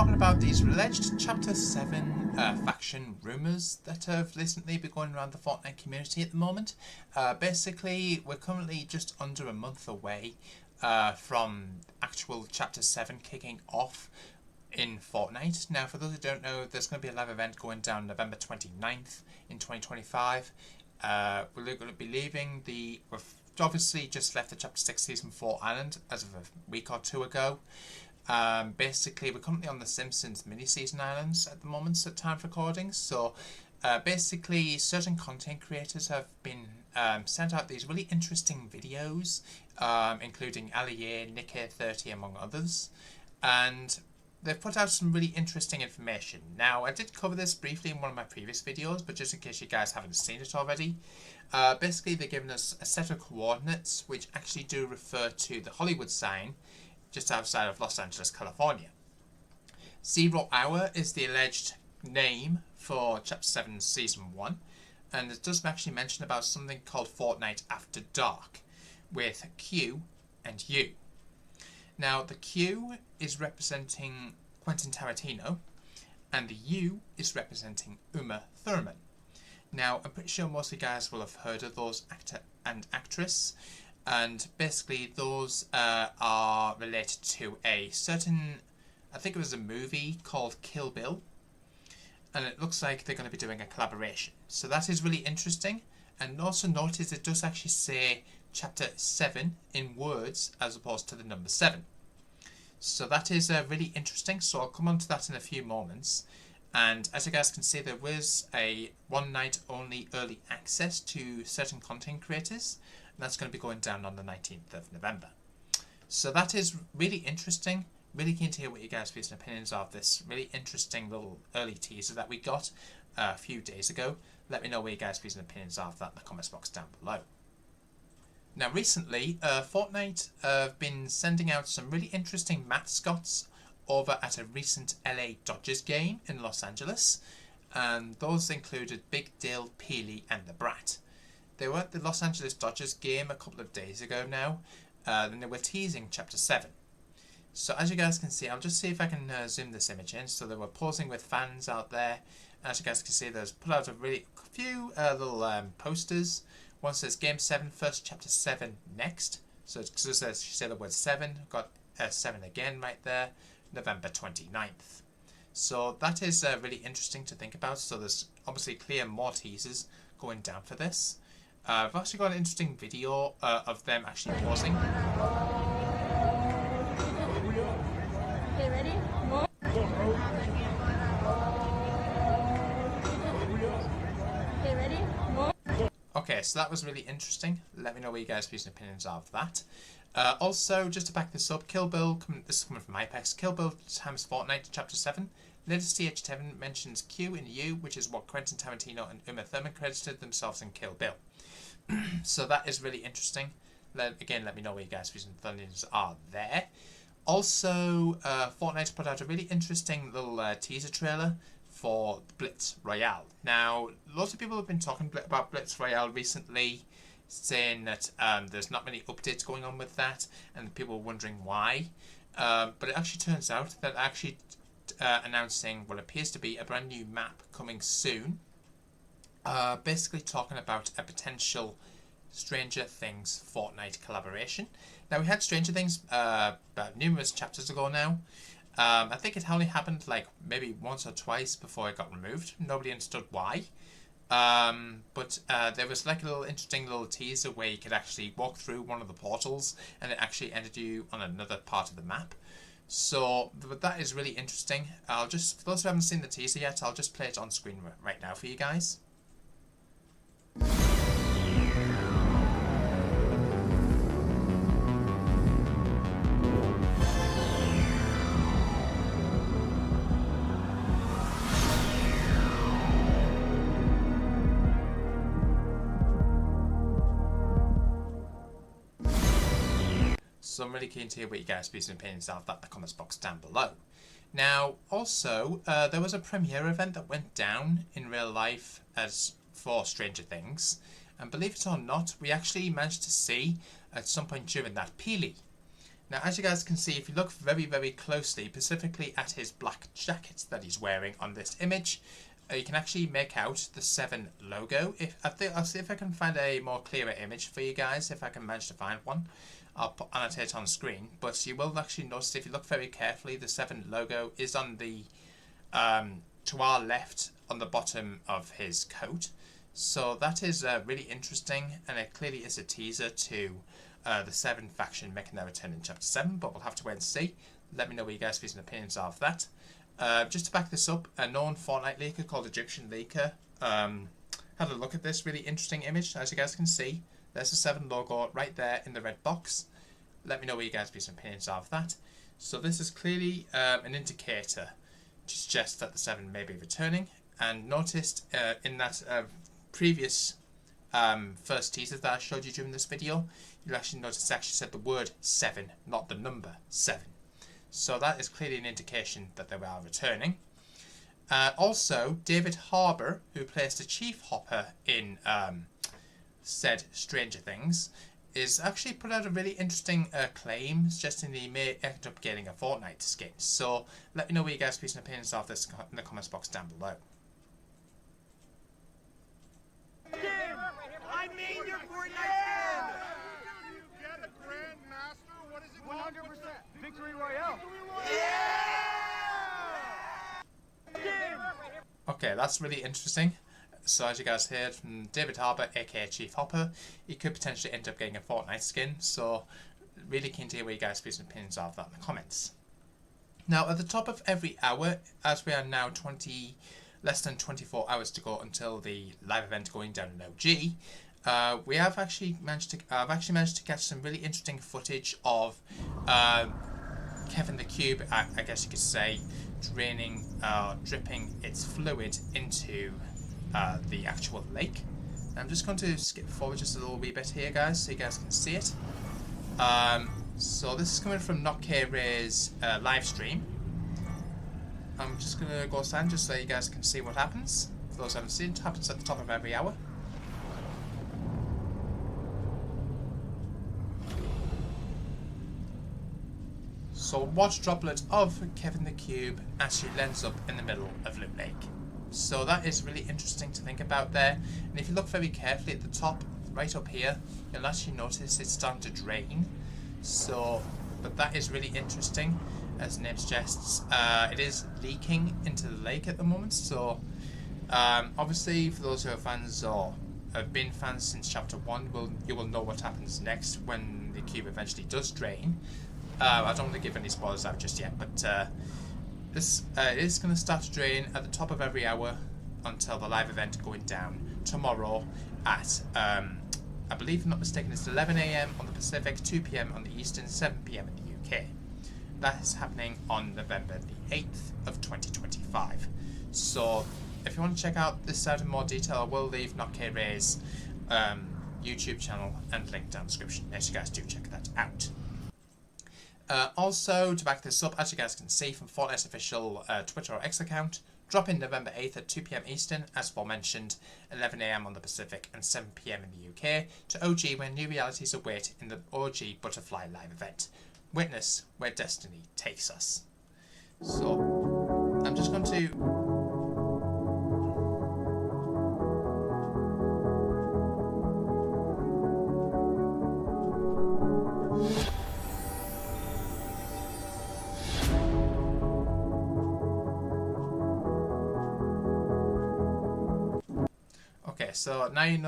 talking about these alleged Chapter 7 faction rumours that have recently been going around the Fortnite community at the moment. Basically, we're currently just under a month away from actual Chapter 7 kicking off in Fortnite. Now, for those who don't know, there's going to be a live event going down November 29th in 2025. We're going to be leaving we've obviously just left the Chapter 6 Season 4 island as of a week or two ago. Basically, we're currently on the Simpsons mini-season islands at the moment at time of recording. So, basically, certain content creators have been sent out these really interesting videos, including Allier, Nick30, among others. And they've put out some really interesting information. Now, I did cover this briefly in one of my previous videos, but just in case you guys haven't seen it already, basically they're giving us a set of coordinates which actually do refer to the Hollywood sign just outside of Los Angeles, California. 0 hour is the alleged name for Chapter 7 Season 1, and it does actually mention about something called Fortnite After Dark with Q and U. Now, the Q is representing Quentin Tarantino, and the U is representing Uma Thurman. Now, I'm pretty sure most of you guys will have heard of those actor and actress, and basically those are related to a certain, I think it was a movie called Kill Bill, and it looks like they're going to be doing a collaboration. So that is really interesting, and also notice it does actually say Chapter 7 in words as opposed to the number 7. So that is really interesting, so I'll come on to that in a few moments. And as you guys can see, there was a one night only early access to certain content creators, and that's going to be going down on the 19th of November. So that is really interesting. Really keen to hear what you guys' views and opinions are of this really interesting little early teaser that we got a few days ago. Let me know what you guys' views and opinions are of that in the comments box down below. Now, recently, Fortnite have been sending out some really interesting mascots over at a recent LA Dodgers game in Los Angeles, and those included Big Dill, Peely, and the Brat. They were at the Los Angeles Dodgers game a couple of days ago now, and they were teasing Chapter 7. So as you guys can see, I'll just see if I can zoom this image in. So they were posing with fans out there. As you guys can see, there's put out a really few little posters. One says Game 7 first, Chapter 7 next. So it says, she said the word 7, got 7 again right there, November 29th. So that is really interesting to think about. So there's obviously clear more teasers going down for this. I've actually got an interesting video of them actually pausing. Okay, ready? More. Okay, ready? More. Okay, so that was really interesting. Let me know what you guys' views and opinions are of that. Also, just to back this up, Kill Bill, this is coming from Apex, Kill Bill times Fortnite Chapter 7. Latest TH7 mentions Q and U, which is what Quentin Tarantino and Uma Thurman credited themselves in Kill Bill. So that is really interesting. Again, let me know what you guys' views and opinions are there. Also, Fortnite put out a really interesting little teaser trailer for BLITZ ROYALE. Now, lots of people have been talking about BLITZ ROYALE recently, saying that there's not many updates going on with that, and people are wondering why. But it actually turns out that actually announcing what appears to be a brand new map coming soon. Basically talking about a potential Stranger Things Fortnite collaboration. Now, we had Stranger Things about numerous chapters ago now. I think it only happened like maybe once or twice before it got removed. Nobody understood why. But there was like a little interesting little teaser where you could actually walk through one of the portals and it actually ended you on another part of the map. So that is really interesting. For those who haven't seen the teaser yet, I'll just play it on screen right now for you guys. So I'm really keen to hear what you guys' views and opinions are of that in the comments box down below. Now, also, there was a premiere event that went down in real life as for Stranger Things, and believe it or not, we actually managed to see at some point during that Peely. Now, as you guys can see, if you look very, very closely, specifically at his black jacket that he's wearing on this image, you can actually make out the 7 logo. I'll see if I can find a more clearer image for you guys, if I can manage to find one. I'll annotate it on screen, but you will actually notice if you look very carefully, the 7 logo is on the to our left on the bottom of his coat. So that is really interesting, and it clearly is a teaser to the 7 faction making their return in Chapter 7, but we'll have to wait and see. Let me know what you guys' views and opinions are of that. Just to back this up, a known Fortnite leaker called Egyptian Leaker had a look at this really interesting image. As you guys can see, there's the 7 logo right there in the red box. Let me know what you guys' views and opinions are of that. So this is clearly an indicator to suggest that the 7 may be returning. And noticed in that previous first teaser that I showed you during this video, you'll actually notice it actually said the word 7, not the number 7. So that is clearly an indication that they are returning. Also, David Harbour, who plays the Chief Hopper in said Stranger Things, is actually put out a really interesting claim suggesting that he may end up getting a Fortnite skin. So let me know what you guys' views and opinions of this in the comments box down below. I made your Fortnite skin! Did you get a Grandmaster? What is it called? 100%. Victory Royale. Yeah! Okay, that's really interesting. So as you guys heard from David Harbour, aka Chief Hopper, he could potentially end up getting a Fortnite skin. So really keen to hear what you guys' views and opinions are of that in the comments. Now, at the top of every hour, as we are now less than 24 hours to go until the live event going down in OG, we have actually managed to I've actually managed to catch some really interesting footage of Kevin the Cube, I guess you could say, dripping its fluid into the actual lake. I'm just going to skip forward just a little wee bit here, guys, so you guys can see it. So this is coming from NotKRay's live stream. I'm just going to go stand just so you guys can see what happens. For those who haven't seen, it happens at the top of every hour. So watch droplet of Kevin the Cube actually lands up in the middle of Loot Lake. So that is really interesting to think about there. And if you look very carefully at the top, right up here, you'll actually notice it's starting to drain. So, but that is really interesting, as the name suggests. It is leaking into the lake at the moment. So, obviously, for those who are fans or have been fans since Chapter 1, you will know what happens next when the cube eventually does drain. I don't want to give any spoilers out just yet, but this is going to start to drain at the top of every hour until the live event going down tomorrow at, I believe, if I'm not mistaken, it's 11 AM on the Pacific, 2 PM on the Eastern, 7 PM in the UK. That is happening on November the 8th of 2025. So if you want to check out this out in more detail, I will leave NotKRay's YouTube channel and link down in the description. Make sure you guys do check that out. Also, to back this up, as you guys can see from Fortnite's official Twitter or X account, drop in November 8th at 2 PM Eastern, as aforementioned, 11 AM on the Pacific and 7 PM in the UK, to OG where new realities await in the OG Butterfly live event. Witness where destiny takes us. So, I'm just going to... Okay, so now you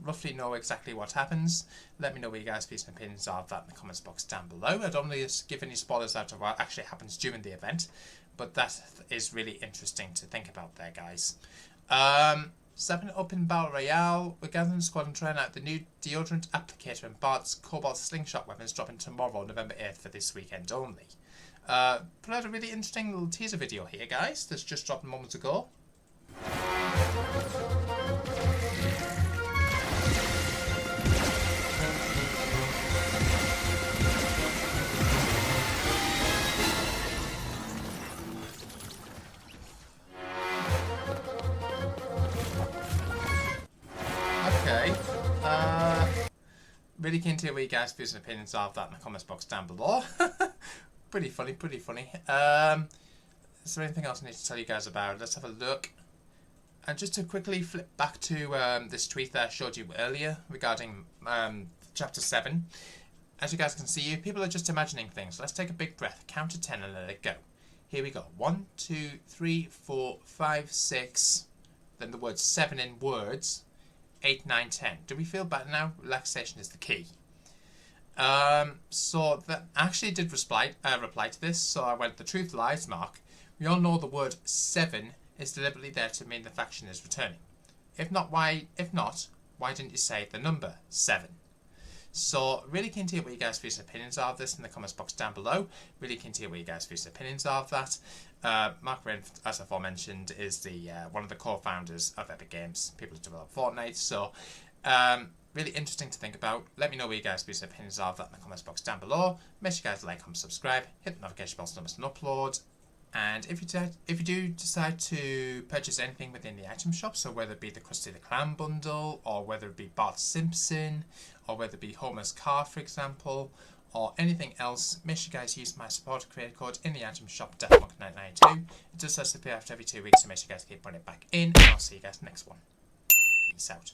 roughly know exactly what happens. Let me know what you guys' views and opinions are of that in the comments box down below. I don't really give any spoilers out of what actually happens during the event, but that is really interesting to think about there, guys. Stepping up in Battle Royale, we're gathering the squad and trying out the new deodorant applicator and Bart's Cobalt slingshot weapons dropping tomorrow, November 8th, for this weekend only. Put out a really interesting little teaser video here, guys, that's just dropped moments ago. Really keen to hear what you guys' views and opinions are of that in the comments box down below. Pretty funny, pretty funny. Is there anything else I need to tell you guys about? Let's have a look. And just to quickly flip back to this tweet that I showed you earlier regarding Chapter 7. As you guys can see, people are just imagining things. Let's take a big breath, count to 10 and let it go. Here we go. 1, 2, 3, 4, 5, 6. Then the word 7 in words. 8, 9, 10. Do we feel better now? Relaxation is the key. So that actually did reply to this. So I went, the truth lies, Mark. We all know the word 7 is deliberately there to mean the faction is returning. If not, why didn't you say the number 7? So, really keen to hear what you guys' views and opinions are of this in the comments box down below. Really keen to hear what you guys' views and opinions are of that. Mark Rain, as aforementioned, is the one of the co-founders of Epic Games, people who develop Fortnite. So, really interesting to think about. Let me know what you guys' views and opinions are of that in the comments box down below. Make sure you guys like, comment, subscribe, hit the notification bell so you don't miss an upload. And if you do decide to purchase anything within the item shop, so whether it be the Krusty the Clown bundle, or whether it be Bart Simpson, or whether it be Homer's car, for example, or anything else, make sure you guys use my supporter creator code in the item shop, DeathMonk992. It does disappear after every 2 weeks, so make sure you guys keep putting it back in, and I'll see you guys next one. Peace out.